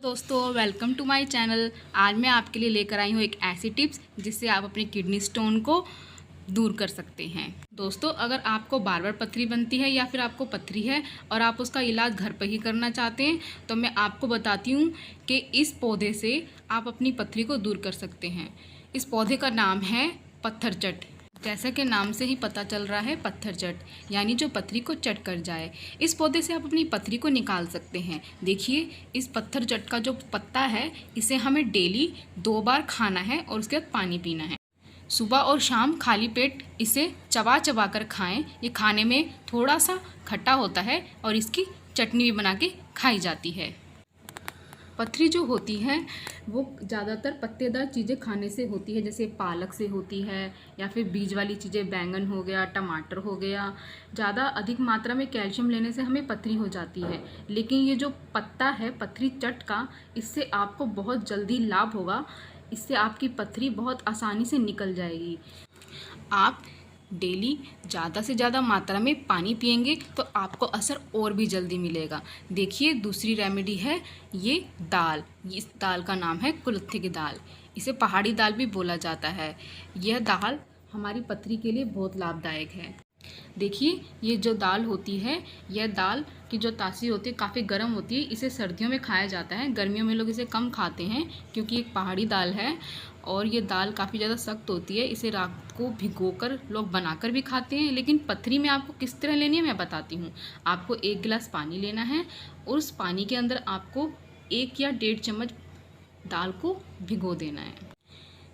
दोस्तों welcome to my channel. आज मैं आपके लिए लेकर आई हूँ एक ऐसी टिप्स जिससे आप अपनी किडनी स्टोन को दूर कर सकते हैं। दोस्तों अगर आपको बार बार पथरी बनती है या फिर आपको पथरी है और आप उसका इलाज घर पर ही करना चाहते हैं तो मैं आपको बताती हूँ कि इस पौधे से आप अपनी पथरी को दूर कर सकते हैं। इस पौधे का नाम है पत्थरचट। जैसा कि नाम से ही पता चल रहा है पत्थरचट यानी जो पथरी को चट कर जाए। इस पौधे से आप अपनी पथरी को निकाल सकते हैं। देखिए इस पत्थरचट का जो पत्ता है इसे हमें डेली 2 बार खाना है और उसके बाद पानी पीना है। सुबह और शाम खाली पेट इसे चबा चबा कर खाएं। ये खाने में थोड़ा सा खट्टा होता है और इसकी चटनी भी बना के खाई जाती है। पथरी जो होती है वो ज़्यादातर पत्तेदार चीज़ें खाने से होती है, जैसे पालक से होती है या फिर बीज वाली चीज़ें, बैंगन हो गया, टमाटर हो गया। ज़्यादा अधिक मात्रा में कैल्शियम लेने से हमें पथरी हो जाती है। लेकिन ये जो पत्ता है पथरी चट का, इससे आपको बहुत जल्दी लाभ होगा। इससे आपकी पथरी बहुत आसानी से निकल जाएगी। आप डेली ज़्यादा से ज़्यादा मात्रा में पानी पिएंगे तो आपको असर और भी जल्दी मिलेगा। देखिए दूसरी रेमेडी है ये दाल। इस दाल का नाम है कुल्थी की दाल। इसे पहाड़ी दाल भी बोला जाता है। यह दाल हमारी पथरी के लिए बहुत लाभदायक है। देखिए ये जो दाल होती है, यह दाल की जो तासीर होती है काफ़ी गर्म होती है। इसे सर्दियों में खाया जाता है, गर्मियों में लोग इसे कम खाते हैं क्योंकि एक पहाड़ी दाल है और ये दाल काफ़ी ज़्यादा सख्त होती है। इसे रात को भिगोकर लोग बनाकर भी खाते हैं। लेकिन पथरी में आपको किस तरह लेनी है मैं बताती हूँ। आपको 1 गिलास पानी लेना है और उस पानी के अंदर आपको 1 या 1.5 चम्मच दाल को भिगो देना है।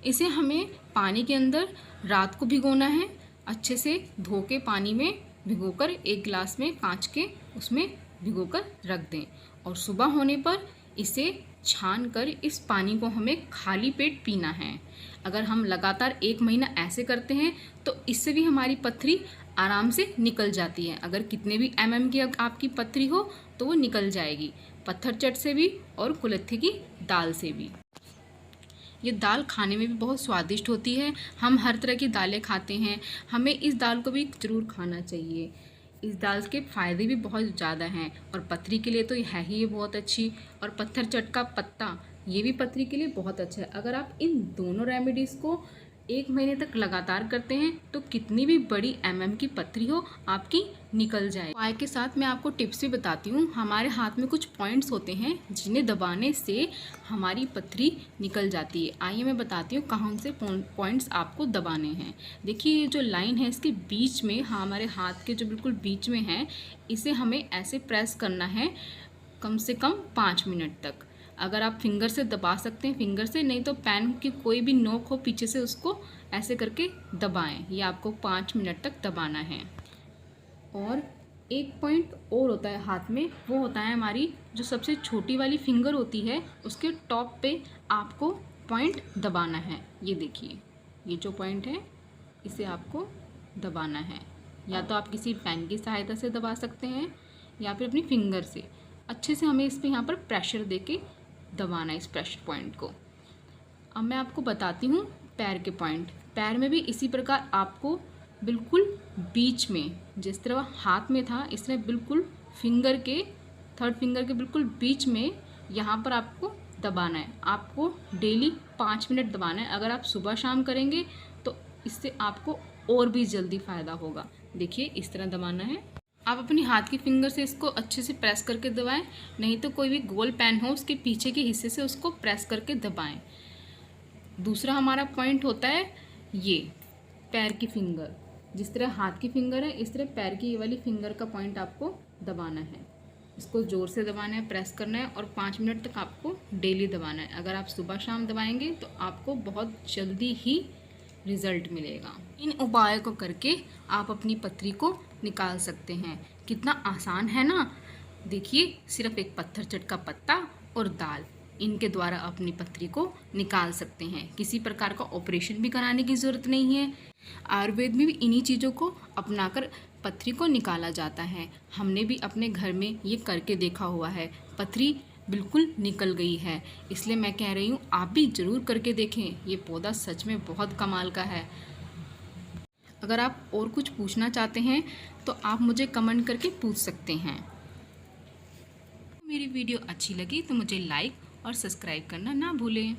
इसे हमें पानी के अंदर रात को भिगोना है। अच्छे से धो के पानी में भिगोकर 1 गिलास में कांच के उसमें भिगोकर रख दें और सुबह होने पर इसे छान कर इस पानी को हमें खाली पेट पीना है। अगर हम लगातार 1 महीना ऐसे करते हैं तो इससे भी हमारी पथरी आराम से निकल जाती है। अगर कितने भी mm की आपकी पथरी हो तो वो निकल जाएगी, पत्थरचट से भी और कुल्थी की दाल से भी। ये दाल खाने में भी बहुत स्वादिष्ट होती है। हम हर तरह की दालें खाते हैं, हमें इस दाल को भी ज़रूर खाना चाहिए। इस दाल के फ़ायदे भी बहुत ज़्यादा हैं और पथरी के लिए तो है ही ये बहुत अच्छी। और पत्थरचट का पत्ता ये भी पथरी के लिए बहुत अच्छा है। अगर आप इन दोनों रेमेडीज़ को 1 महीने तक लगातार करते हैं तो कितनी भी बड़ी की पथरी हो आपकी निकल जाए। उपाय के साथ मैं आपको टिप्स भी बताती हूँ। हमारे हाथ में कुछ पॉइंट्स होते हैं जिन्हें दबाने से हमारी पथरी निकल जाती है। आइए मैं बताती हूँ कौन से पॉइंट्स आपको दबाने हैं। देखिए ये जो लाइन है इसके बीच में, हमारे हाथ के जो बिल्कुल बीच में है, इसे हमें ऐसे प्रेस करना है कम से कम 5 मिनट तक। अगर आप फिंगर से दबा सकते हैं फिंगर से, नहीं तो पेन की कोई भी नोक हो पीछे से उसको ऐसे करके दबाएं। ये आपको 5 मिनट तक दबाना है। और एक पॉइंट और होता है हाथ में, वो होता है हमारी जो सबसे छोटी वाली फिंगर होती है उसके टॉप पे आपको पॉइंट दबाना है। ये देखिए ये जो पॉइंट है इसे आपको दबाना है। या तो आप किसी पेन की सहायता से दबा सकते हैं या फिर अपनी फिंगर से। अच्छे से हमें इस पर यहाँ पर प्रेशर दे के दबाना है इस प्रेशर पॉइंट को। अब मैं आपको बताती हूँ पैर के पॉइंट। पैर में भी इसी प्रकार आपको बिल्कुल बीच में, जिस तरह हाथ में था इस तरह बिल्कुल फिंगर के, 3rd फिंगर के बिल्कुल बीच में यहाँ पर आपको दबाना है। आपको डेली 5 मिनट दबाना है। अगर आप सुबह शाम करेंगे तो इससे आपको और भी जल्दी फ़ायदा होगा। देखिए इस तरह दबाना है। आप अपनी हाथ की फिंगर से इसको अच्छे से प्रेस करके दबाएं, नहीं तो कोई भी गोल पेन हो उसके पीछे के हिस्से से उसको प्रेस करके दबाएं। दूसरा हमारा पॉइंट होता है ये पैर की फिंगर। जिस तरह हाथ की फिंगर है इस तरह पैर की ये वाली फिंगर का पॉइंट आपको दबाना है। इसको ज़ोर से दबाना है, प्रेस करना है और 5 मिनट तक आपको डेली दबाना है। अगर आप सुबह शाम दबाएंगे तो आपको बहुत जल्दी ही रिज़ल्ट मिलेगा। इन उपायों को करके आप अपनी पथरी को निकाल सकते हैं। कितना आसान है ना। देखिए सिर्फ एक पत्थरचट का पत्ता और दाल, इनके द्वारा अपनी पथरी को निकाल सकते हैं। किसी प्रकार का ऑपरेशन भी कराने की ज़रूरत नहीं है। आयुर्वेद में भी इन्हीं चीज़ों को अपनाकर पथरी को निकाला जाता है। हमने भी अपने घर में ये करके देखा हुआ है, पथरी बिल्कुल निकल गई है। इसलिए मैं कह रही हूँ आप भी ज़रूर करके देखें। ये पौधा सच में बहुत कमाल का है। अगर आप और कुछ पूछना चाहते हैं तो आप मुझे कमेंट करके पूछ सकते हैं। मेरी वीडियो अच्छी लगी तो मुझे लाइक और सब्सक्राइब करना ना भूलें।